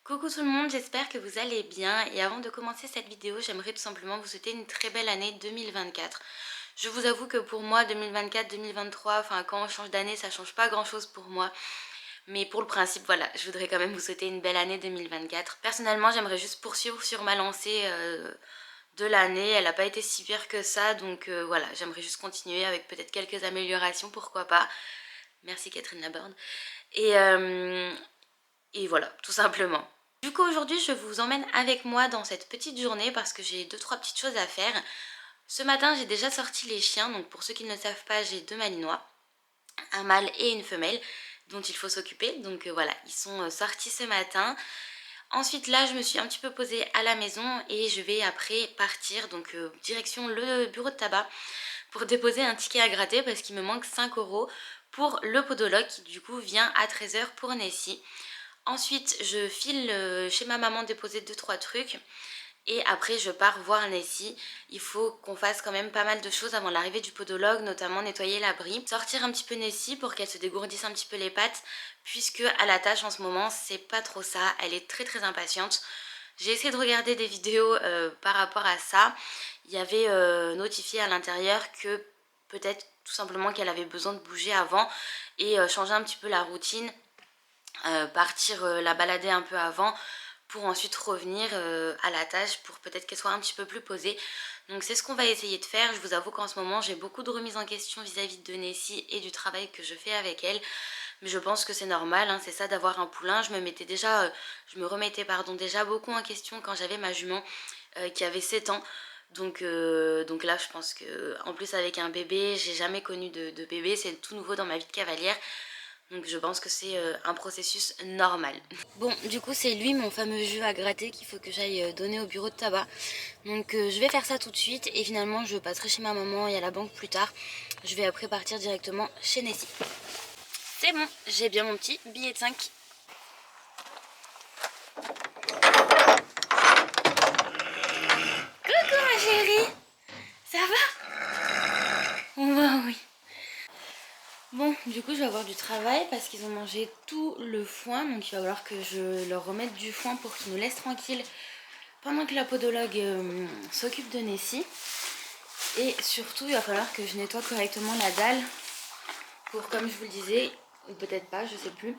Coucou tout le monde, j'espère que vous allez bien et avant de commencer cette vidéo, j'aimerais tout simplement vous souhaiter une très belle année 2024. Je vous avoue que pour moi 2024-2023, enfin quand on change d'année ça change pas grand chose pour moi. Mais pour le principe, voilà, je voudrais quand même vous souhaiter une belle année 2024. Personnellement, j'aimerais juste poursuivre sur ma lancée de l'année. Elle n'a pas été si pire que ça, donc voilà, j'aimerais juste continuer avec peut-être quelques améliorations, pourquoi pas. Merci Catherine Laborde. Et, euh, et voilà, tout simplement. Du coup aujourd'hui je vous emmène avec moi dans cette petite journée parce que j'ai deux trois petites choses à faire. Ce matin j'ai déjà sorti les chiens, donc pour ceux qui ne le savent pas j'ai deux malinois, un mâle et une femelle dont il faut s'occuper. Donc voilà, ils sont sortis ce matin. Ensuite là je me suis un petit peu posée à la maison et je vais après partir, donc direction le bureau de tabac pour déposer un ticket à gratter parce qu'il me manque 5 € pour le podologue qui du coup vient à 13 h pour Nessie. Ensuite, je file chez ma maman déposer 2-3 trucs. Et après, je pars voir Nessie. Il faut qu'on fasse quand même pas mal de choses avant l'arrivée du podologue, notamment nettoyer l'abri. Sortir un petit peu Nessie pour qu'elle se dégourdisse un petit peu les pattes, puisque à la tâche en ce moment, c'est pas trop ça. Elle est très très impatiente. J'ai essayé de regarder des vidéos par rapport à ça. Il y avait notifié à l'intérieur que peut-être tout simplement qu'elle avait besoin de bouger avant et changer un petit peu la routine. Partir la balader un peu avant pour ensuite revenir à la tâche pour peut-être qu'elle soit un petit peu plus posée. Donc c'est ce qu'on va essayer de faire. Je vous avoue qu'en ce moment j'ai beaucoup de remises en question vis-à-vis de Nessie et du travail que je fais avec elle. Mais je pense que c'est normal, hein, c'est ça d'avoir un poulain. Je me remettais déjà beaucoup en question quand j'avais ma jument qui avait 7 ans. Donc là je pense que en plus avec un bébé, j'ai jamais connu de bébé, c'est tout nouveau dans ma vie de cavalière. Donc je pense que c'est un processus normal. Bon, du coup c'est lui mon fameux jus à gratter qu'il faut que j'aille donner au bureau de tabac. Donc je vais faire ça tout de suite et finalement je passerai chez ma maman et à la banque plus tard. Je vais après partir directement chez Nessie. C'est bon, j'ai bien mon petit billet de 5. Coucou ma chérie, ça va? Oh, oui. Bon, du coup je vais avoir du travail parce qu'ils ont mangé tout le foin, donc il va falloir que je leur remette du foin pour qu'ils nous laissent tranquilles pendant que la podologue s'occupe de Nessie. Et surtout il va falloir que je nettoie correctement la dalle pour, comme je vous le disais, ou peut-être pas, je sais plus,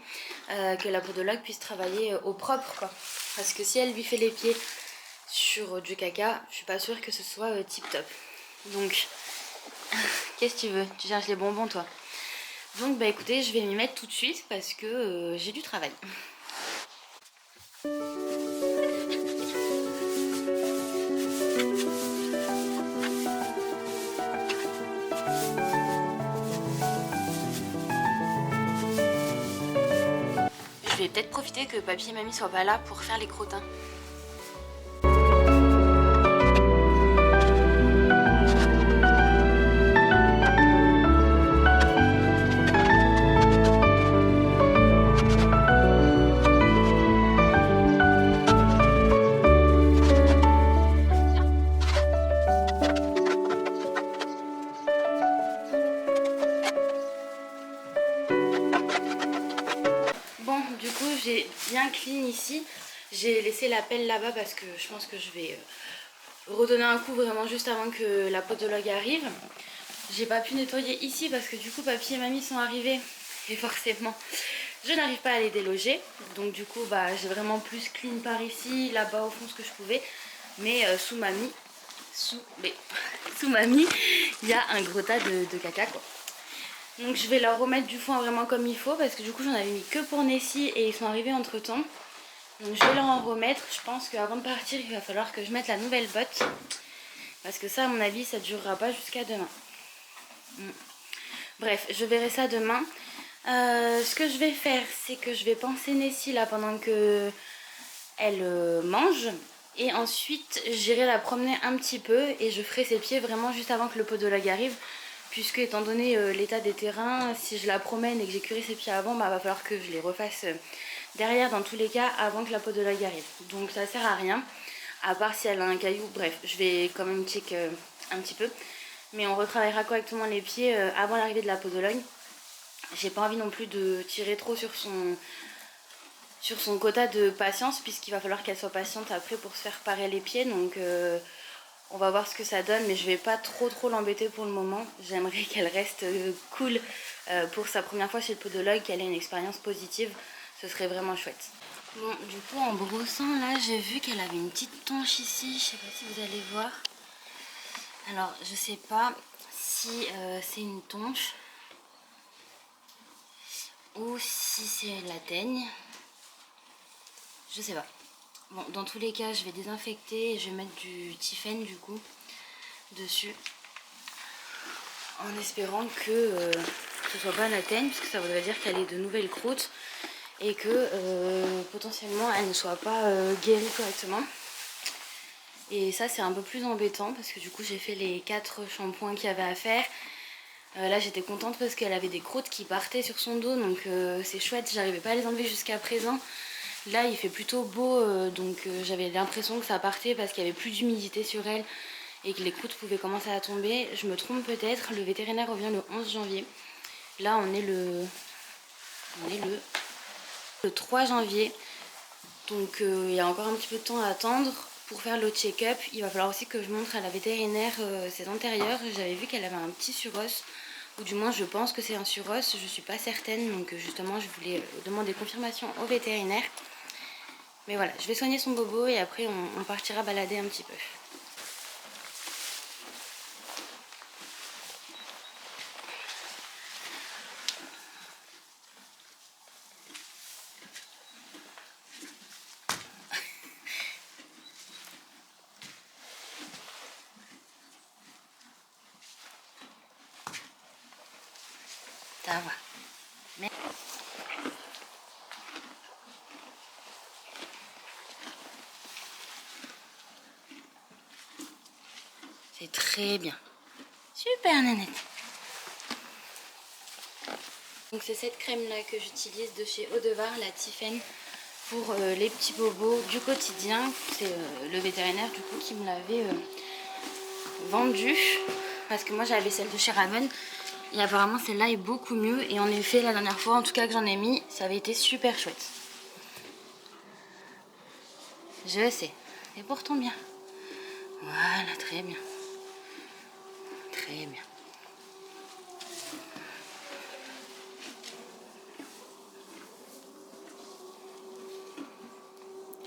que la podologue puisse travailler au propre quoi. Parce que si elle lui fait les pieds sur du caca, je suis pas sûre que ce soit tip top. Donc, qu'est-ce que tu veux? Tu cherches les bonbons toi? Donc bah écoutez, je vais m'y mettre tout de suite parce que j'ai du travail. Je vais peut-être profiter que papy et mamie soient pas là pour faire les crottins. Bon, du coup, j'ai bien clean ici. J'ai laissé la pelle là-bas parce que je pense que je vais redonner un coup vraiment juste avant que la podologue arrive. J'ai pas pu nettoyer ici parce que du coup, papy et mamie sont arrivés. Et forcément, je n'arrive pas à les déloger. Donc du coup, bah, j'ai vraiment plus clean par ici, là-bas au fond ce que je pouvais. Mais sous mamie, sous mamie, il y a un gros tas de caca quoi. Donc je vais leur remettre du foin vraiment comme il faut parce que du coup j'en avais mis que pour Nessie et ils sont arrivés entre temps. Donc je vais leur en remettre. Je pense qu'avant de partir il va falloir que je mette la nouvelle botte. Parce que ça à mon avis ça durera pas jusqu'à demain. Bref, je verrai ça demain. Ce que je vais faire c'est que je vais panser Nessie là pendant que elle mange. Et ensuite j'irai la promener un petit peu et je ferai ses pieds vraiment juste avant que le podologue arrive. Puisque étant donné l'état des terrains, si je la promène et que j'ai curé ses pieds avant, bah va falloir que je les refasse derrière dans tous les cas avant que la podologue arrive. Donc ça sert à rien, à part si elle a un caillou. Bref, je vais quand même check un petit peu. Mais on retravaillera correctement les pieds avant l'arrivée de la podologue. J'ai pas envie non plus de tirer trop sur son sur son quota de patience, puisqu'il va falloir qu'elle soit patiente après pour se faire parer les pieds. Donc on va voir ce que ça donne, mais je vais pas trop l'embêter pour le moment. J'aimerais qu'elle reste cool pour sa première fois chez le podologue, qu'elle ait une expérience positive. Ce serait vraiment chouette. Bon, du coup, en brossant, là, j'ai vu qu'elle avait une petite tonche ici. Je sais pas si vous allez voir. Alors, je sais pas si c'est une tonche ou si c'est la teigne. Je sais pas. Bon, dans tous les cas, je vais désinfecter et je vais mettre du Tiffen du coup dessus, en espérant que ce soit pas la teigne, parce que ça voudrait dire qu'elle ait de nouvelles croûtes et que potentiellement elle ne soit pas guérie correctement. Et ça, c'est un peu plus embêtant parce que du coup j'ai fait les 4 shampoings qu'il y avait à faire. Là j'étais contente parce qu'elle avait des croûtes qui partaient sur son dos, donc c'est chouette, j'arrivais pas à les enlever jusqu'à présent. Là il fait plutôt beau, donc j'avais l'impression que ça partait parce qu'il y avait plus d'humidité sur elle et que les croûtes pouvaient commencer à tomber. Je me trompe peut-être, le vétérinaire revient le 11 janvier. Là on est le 3 janvier, donc il y a encore un petit peu de temps à attendre pour faire le check-up. Il va falloir aussi que je montre à la vétérinaire ses antérieures. J'avais vu qu'elle avait un petit suros, ou du moins je pense que c'est un suros, je suis pas certaine, donc justement je voulais demander confirmation au vétérinaire. Mais voilà, je vais soigner son bobo et après on partira balader un petit peu. Ça va. Mais... c'est très bien. Super Nanette. Donc c'est cette crème là que j'utilise de chez Eau-de-Var, la Tiffen, pour les petits bobos du quotidien. C'est le vétérinaire du coup qui me l'avait vendue, parce que moi j'avais celle de chez Raven et apparemment celle-là est beaucoup mieux. Et en effet, la dernière fois en tout cas que j'en ai mis, ça avait été super chouette. Je sais, c'est pourtant bien. Voilà, très bien. Très bien.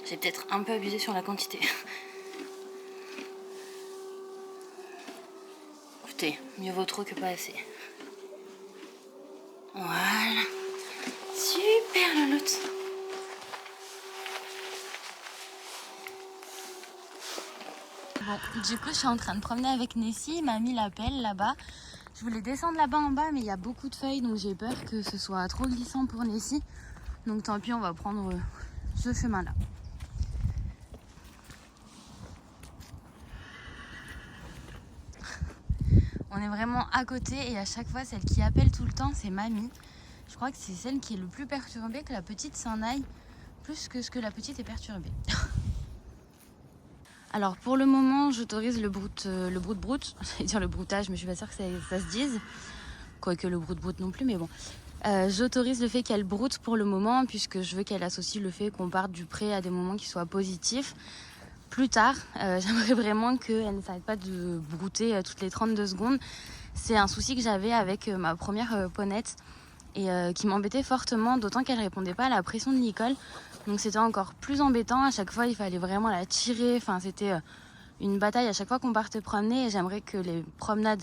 J'ai peut-être un peu abusé sur la quantité. Écoutez, mieux vaut trop que pas assez. Voilà. Super Loloute. Bon, du coup, je suis en train de promener avec Nessie. Mamie l'appelle là-bas. Je voulais descendre là-bas en bas, mais il y a beaucoup de feuilles, donc j'ai peur que ce soit trop glissant pour Nessie. Donc tant pis, on va prendre ce chemin-là. On est vraiment à côté et à chaque fois, celle qui appelle tout le temps, c'est Mamie. Je crois que c'est celle qui est le plus perturbée, que la petite s'en aille, plus que ce que la petite est perturbée. Alors pour le moment, j'autorise le broute-broute, j'allais dire le broutage, mais je suis pas sûre que ça se dise. Quoique le broute-broute non plus, mais bon. J'autorise le fait qu'elle broute pour le moment, puisque je veux qu'elle associe le fait qu'on parte du pré à des moments qui soient positifs. Plus tard, j'aimerais vraiment qu'elle ne s'arrête pas de brouter toutes les 32 secondes. C'est un souci que j'avais avec ma première ponette et qui m'embêtait fortement, d'autant qu'elle répondait pas à la pression de Nicole. Donc c'était encore plus embêtant. À chaque fois, il fallait vraiment la tirer. Enfin, c'était une bataille à chaque fois qu'on partait promener, et j'aimerais que les promenades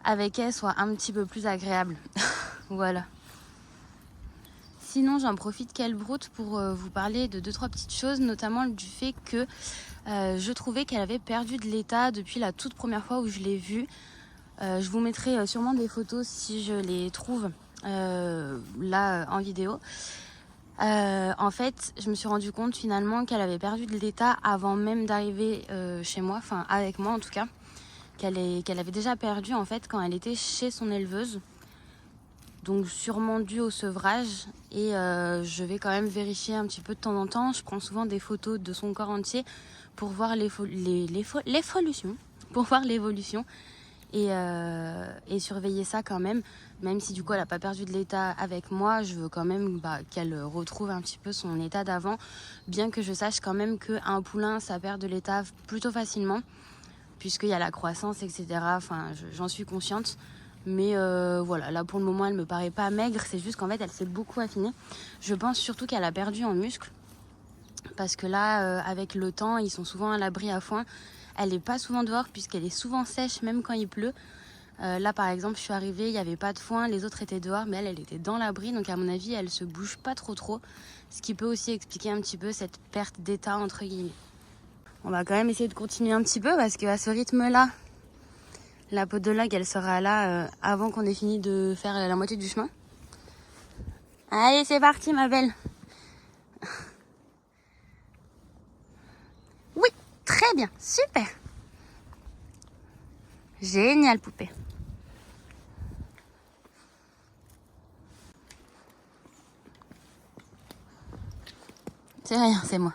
avec elle soient un petit peu plus agréables. Voilà. Sinon, j'en profite qu'elle broute pour vous parler de 2-3 petites choses, notamment du fait que je trouvais qu'elle avait perdu de l'état depuis la toute première fois où je l'ai vue. Je vous mettrai sûrement des photos si je les trouve là en vidéo. En fait, je me suis rendu compte finalement qu'elle avait perdu de l'état avant même d'arriver chez moi, enfin avec moi en tout cas, qu'elle avait déjà perdu en fait quand elle était chez son éleveuse. Donc sûrement dû au sevrage, et je vais quand même vérifier un petit peu de temps en temps. Je prends souvent des photos de son corps entier pour voir l'évolution, pour voir l'évolution. et surveiller ça quand même. Même si du coup elle n'a pas perdu de l'état avec moi, je veux quand même qu'elle retrouve un petit peu son état d'avant. Bien que je sache quand même qu'un poulain ça perd de l'état plutôt facilement, puisqu'il y a la croissance, etc. Enfin, j'en suis consciente. Mais voilà, là pour le moment elle me paraît pas maigre, c'est juste qu'en fait elle s'est beaucoup affinée. Je pense surtout qu'elle a perdu en muscle. Parce que là, avec le temps, ils sont souvent à l'abri à foin. Elle n'est pas souvent dehors puisqu'elle est souvent sèche même quand il pleut. Là par exemple, je suis arrivée, il n'y avait pas de foin, les autres étaient dehors, mais elle était dans l'abri. Donc à mon avis, elle se bouge pas trop. Ce qui peut aussi expliquer un petit peu cette perte d'état entre guillemets. On va quand même essayer de continuer un petit peu parce qu'à ce rythme-là, la podologue, elle sera là avant qu'on ait fini de faire la moitié du chemin. Allez, c'est parti ma belle. Oui, très bien, super. Génial poupée. C'est rien, c'est moi.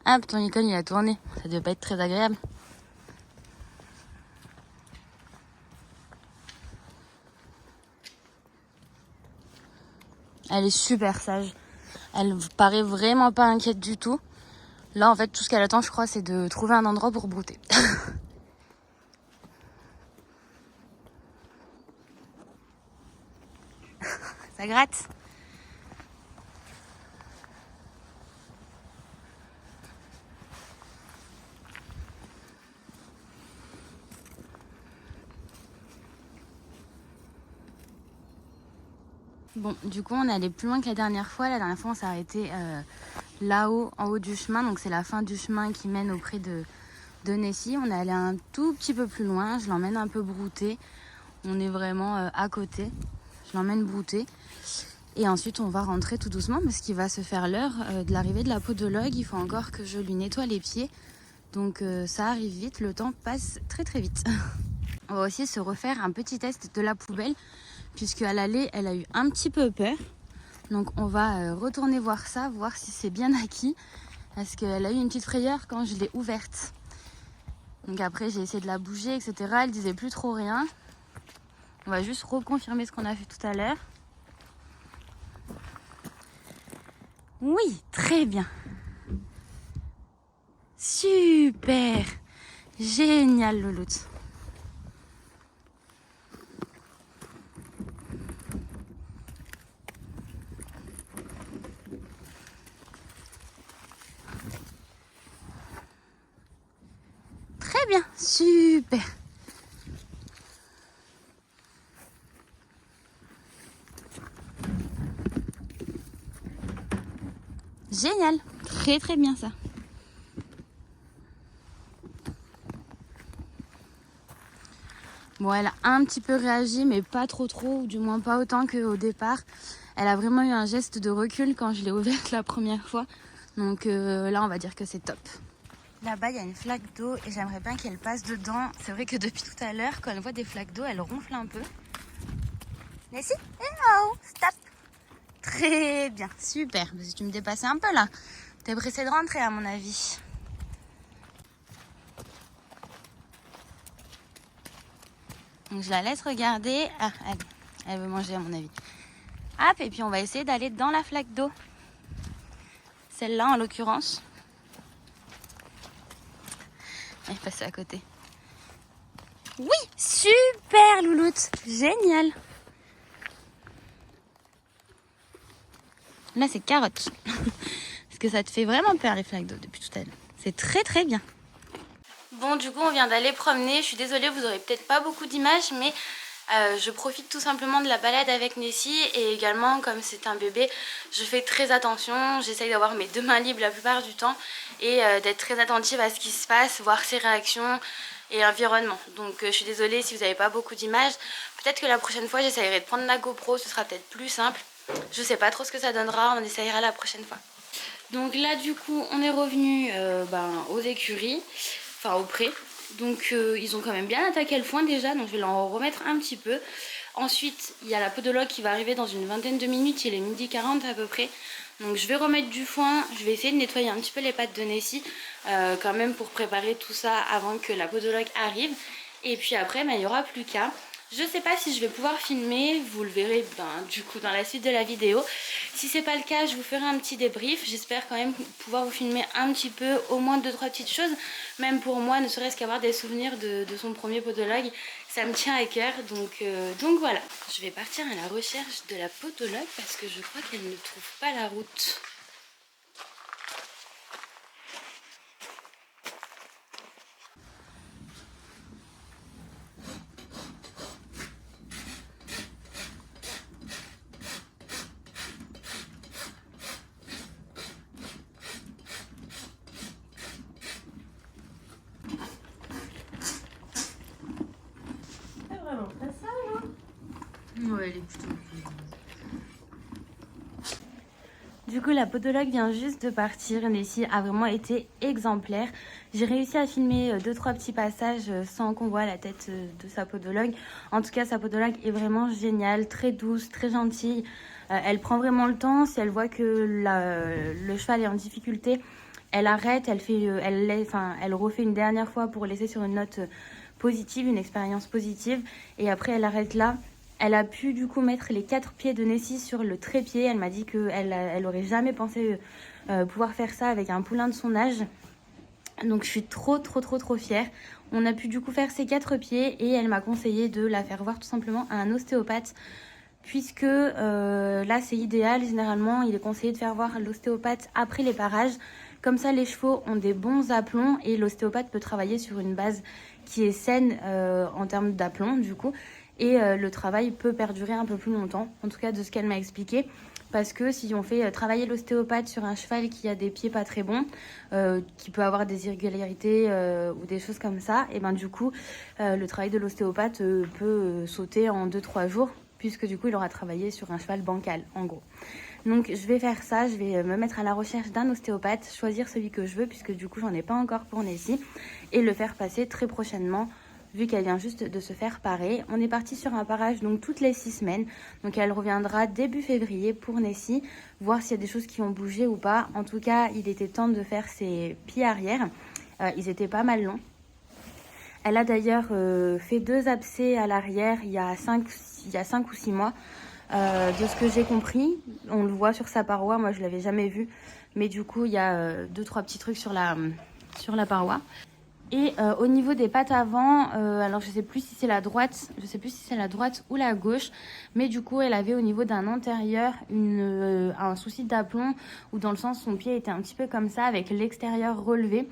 Hop, ton icône il a tourné. Ça devait pas être très agréable. Elle est super sage. Elle paraît vraiment pas inquiète du tout. Là, en fait, tout ce qu'elle attend, je crois, c'est de trouver un endroit pour brouter. Ça gratte. Bon, du coup, on est allé plus loin que la dernière fois. La dernière fois, on s'est arrêté là-haut, en haut du chemin. Donc, c'est la fin du chemin qui mène auprès de Nessie. On est allé un tout petit peu plus loin. Je l'emmène un peu brouter. On est vraiment à côté. Je l'emmène brouter. Et ensuite, on va rentrer tout doucement parce qu'il va se faire l'heure de l'arrivée de la podologue. Il faut encore que je lui nettoie les pieds. Donc, ça arrive vite. Le temps passe très vite. On va aussi se refaire un petit test de la poubelle, puisque à l'aller, elle a eu un petit peu peur. Donc on va retourner voir ça, voir si c'est bien acquis, parce qu'elle a eu une petite frayeur quand je l'ai ouverte. Donc après, j'ai essayé de la bouger, etc. Elle disait plus trop rien. On va juste reconfirmer ce qu'on a fait tout à l'heure. Oui, très bien. Super. Génial, Louloute. Très bien, super. Génial, très bien ça. Bon, elle a un petit peu réagi, mais pas trop, ou du moins pas autant qu'au départ. Elle a vraiment eu un geste de recul quand je l'ai ouverte la première fois. Donc là, on va dire que c'est top. Là-bas, il y a une flaque d'eau et j'aimerais bien qu'elle passe dedans. C'est vrai que depuis tout à l'heure, quand elle voit des flaques d'eau, elle ronfle un peu. Nessie, hello, stop. Très bien, super. Si tu me dépassais un peu là, t'es pressée de rentrer à mon avis. Donc je la laisse regarder. Ah, elle veut manger à mon avis. Hop, et puis on va essayer d'aller dans la flaque d'eau. Celle-là en l'occurrence. Elle est passée à côté. Oui, super Louloute, génial. Là c'est carotte. Parce que ça te fait vraiment peur les flaques d'eau depuis tout à l'heure. C'est très bien. Bon, du coup on vient d'aller promener. Je suis désolée, vous aurez peut-être pas beaucoup d'images, mais je profite tout simplement de la balade avec Nessie. Et également, comme c'est un bébé, je fais très attention. J'essaye d'avoir mes 2 mains libres la plupart du temps. Et d'être très attentive à ce qui se passe, voir ses réactions et l'environnement. Donc je suis désolée si vous n'avez pas beaucoup d'images. Peut-être que la prochaine fois j'essayerai de prendre la GoPro, ce sera peut-être plus simple. Je sais pas trop ce que ça donnera, on essayera la prochaine fois. Donc là du coup on est revenu aux écuries, enfin au pré. Donc ils ont quand même bien attaqué le foin déjà, donc je vais leur remettre un petit peu. Ensuite il y a la podologue qui va arriver dans une vingtaine de minutes, il est 12h40 à peu près. Donc je vais remettre du foin, je vais essayer de nettoyer un petit peu les pattes de Nessie quand même pour préparer tout ça avant que la podologue arrive. Et puis après, il n'y aura plus qu'à. Je sais pas si je vais pouvoir filmer, vous le verrez du coup dans la suite de la vidéo. Si c'est pas le cas, je vous ferai un petit débrief. J'espère quand même pouvoir vous filmer un petit peu, au moins 2-3 petites choses. Même pour moi, ne serait-ce qu'avoir des souvenirs de son premier podologue, ça me tient à cœur. Donc voilà. Je vais partir à la recherche de la podologue parce que je crois qu'elle ne trouve pas la route. Ouais, elle est plutôt... Du coup, la podologue vient juste de partir. Nessie a vraiment été exemplaire. J'ai réussi à filmer 2-3 petits passages sans qu'on voit la tête de sa podologue. En tout cas, sa podologue est vraiment géniale, très douce, très gentille. Elle prend vraiment le temps. Si elle voit que le cheval est en difficulté, elle arrête, elle refait une dernière fois pour laisser sur une note positive, une expérience positive. Et après, elle arrête là. Elle a pu du coup mettre les 4 pieds de Nessie sur le trépied. Elle m'a dit qu'elle aurait jamais pensé pouvoir faire ça avec un poulain de son âge. Donc je suis trop fière. On a pu du coup faire ces 4 pieds et elle m'a conseillé de la faire voir tout simplement à un ostéopathe. Puisque là c'est idéal, généralement il est conseillé de faire voir l'ostéopathe après les parages. Comme ça les chevaux ont des bons aplombs et l'ostéopathe peut travailler sur une base qui est saine en termes d'aplomb du coup. Et le travail peut perdurer un peu plus longtemps, en tout cas de ce qu'elle m'a expliqué. Parce que si on fait travailler l'ostéopathe sur un cheval qui a des pieds pas très bons, qui peut avoir des irrégularités ou des choses comme ça, et ben du coup, le travail de l'ostéopathe peut sauter en 2-3 jours, puisque du coup, il aura travaillé sur un cheval bancal, en gros. Donc je vais faire ça, je vais me mettre à la recherche d'un ostéopathe, choisir celui que je veux, puisque du coup, j'en ai pas encore pour Nessie, et le faire passer très prochainement, vu qu'elle vient juste de se faire parer. On est parti sur un parage donc toutes les 6 semaines. Donc elle reviendra début février pour Nessie, voir s'il y a des choses qui ont bougé ou pas. En tout cas, il était temps de faire ses pieds arrière. Ils étaient pas mal longs. Elle a d'ailleurs fait 2 abcès à l'arrière il y a 5 ou 6 mois. De ce que j'ai compris, on le voit sur sa paroi. Moi, je l'avais jamais vu. Mais du coup, il y a 2-3 petits trucs sur la paroi. Et au niveau des pattes avant, alors je sais plus si c'est la droite ou la gauche, mais du coup elle avait au niveau d'un antérieur un souci d'aplomb, ou dans le sens son pied était un petit peu comme ça avec l'extérieur relevé.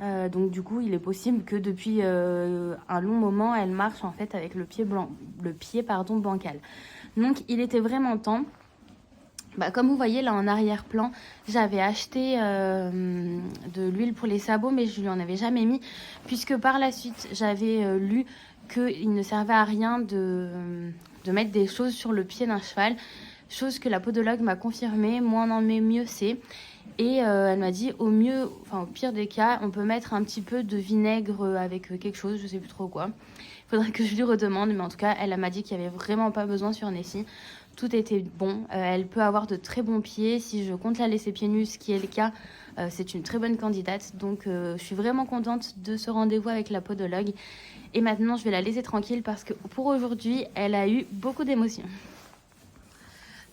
Donc du coup il est possible que depuis un long moment elle marche en fait avec le pied bancal. Donc il était vraiment temps. Comme vous voyez là en arrière-plan, j'avais acheté de l'huile pour les sabots, mais je lui en avais jamais mis, puisque par la suite j'avais lu qu'il ne servait à rien de mettre des choses sur le pied d'un cheval, chose que la podologue m'a confirmé. Moins on en met, mieux c'est. Et elle m'a dit au pire des cas, on peut mettre un petit peu de vinaigre avec quelque chose, je sais plus trop quoi. Il faudrait que je lui redemande, mais en tout cas elle m'a dit qu'il n'y avait vraiment pas besoin sur Nessie. Tout était bon. Elle peut avoir de très bons pieds. Si je compte la laisser pieds nus, ce qui est le cas, c'est une très bonne candidate. Donc je suis vraiment contente de ce rendez-vous avec la podologue. Et maintenant, je vais la laisser tranquille parce que pour aujourd'hui, elle a eu beaucoup d'émotions.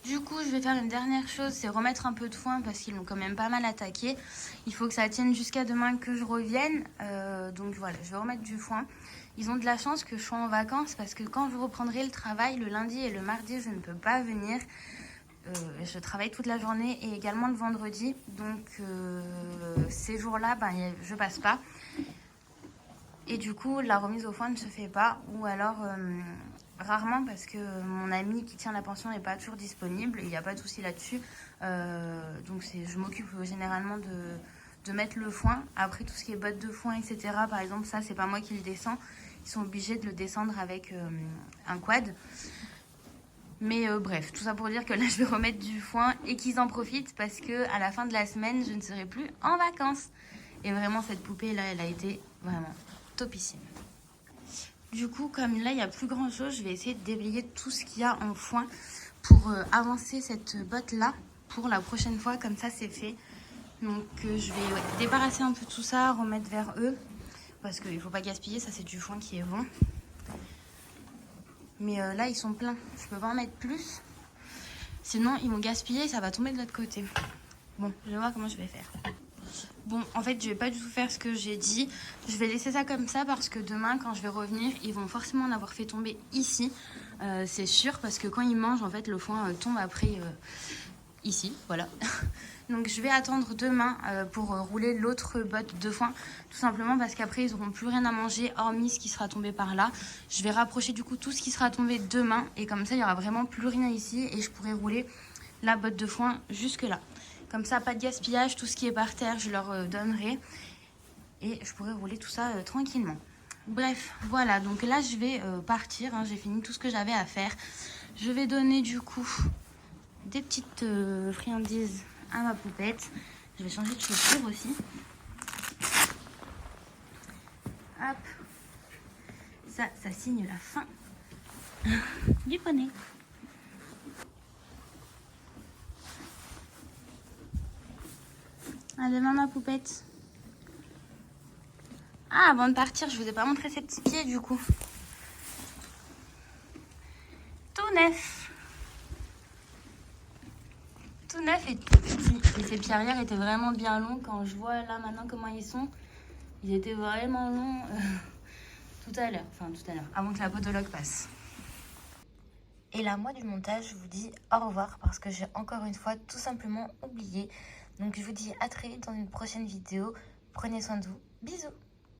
Du coup, je vais faire une dernière chose, c'est remettre un peu de foin parce qu'ils l'ont quand même pas mal attaqué. Il faut que ça tienne jusqu'à demain que je revienne. Donc voilà, je vais remettre du foin. Ils ont de la chance que je sois en vacances parce que quand je reprendrai le travail, le lundi et le mardi, je ne peux pas venir. Je travaille toute la journée et également le vendredi. Donc ces jours-là, je passe pas. Et du coup, la remise au foin ne se fait pas. Ou alors, rarement parce que mon ami qui tient la pension n'est pas toujours disponible. Il n'y a pas de souci là-dessus. Donc je m'occupe généralement de mettre le foin. Après, tout ce qui est bottes de foin, etc. Par exemple, ça, c'est pas moi qui le descends. Ils sont obligés de le descendre avec un quad. Mais bref, tout ça pour dire que là, je vais remettre du foin et qu'ils en profitent parce qu'à la fin de la semaine, je ne serai plus en vacances. Et vraiment, cette poupée-là, elle a été vraiment topissime. Du coup, comme là, il n'y a plus grand-chose, je vais essayer de déblayer tout ce qu'il y a en foin pour avancer cette botte-là pour la prochaine fois. Comme ça, c'est fait. Donc, je vais débarrasser un peu tout ça, remettre vers eux. parce qu'il faut pas gaspiller, ça c'est du foin qui est bon. Mais là ils sont pleins, je peux pas en mettre plus. Sinon ils vont gaspiller et ça va tomber de l'autre côté. Bon, je vais voir comment je vais faire. Bon, en fait, je vais pas du tout faire ce que j'ai dit. Je vais laisser ça comme ça parce que demain, quand je vais revenir, ils vont forcément en avoir fait tomber ici. C'est sûr, parce que quand ils mangent, en fait, le foin tombe après ici, voilà. Donc, je vais attendre demain pour rouler l'autre botte de foin. Tout simplement parce qu'après, ils n'auront plus rien à manger, hormis ce qui sera tombé par là. Je vais rapprocher du coup tout ce qui sera tombé demain. Et comme ça, il n'y aura vraiment plus rien ici. Et je pourrai rouler la botte de foin jusque là. Comme ça, pas de gaspillage, tout ce qui est par terre, je leur donnerai. Et je pourrai rouler tout ça tranquillement. Bref, voilà, donc là, je vais partir. Hein, j'ai fini tout ce que j'avais à faire. Je vais donner du coup des petites friandises à ma poupette. Je vais changer de chaussure aussi. Hop. Ça signe la fin du poney. À demain ma poupette. Ah, avant de partir, je vous ai pas montré ces petits pieds du coup. Tout neuf. Tout neuf et tout petit. Et ces pieds arrière étaient vraiment bien longs. Quand je vois là maintenant comment ils sont, ils étaient vraiment longs tout à l'heure. Enfin tout à l'heure, avant que la podologue passe. Et là, moi du montage, je vous dis au revoir parce que j'ai encore une fois tout simplement oublié. Donc je vous dis à très vite dans une prochaine vidéo. Prenez soin de vous. Bisous.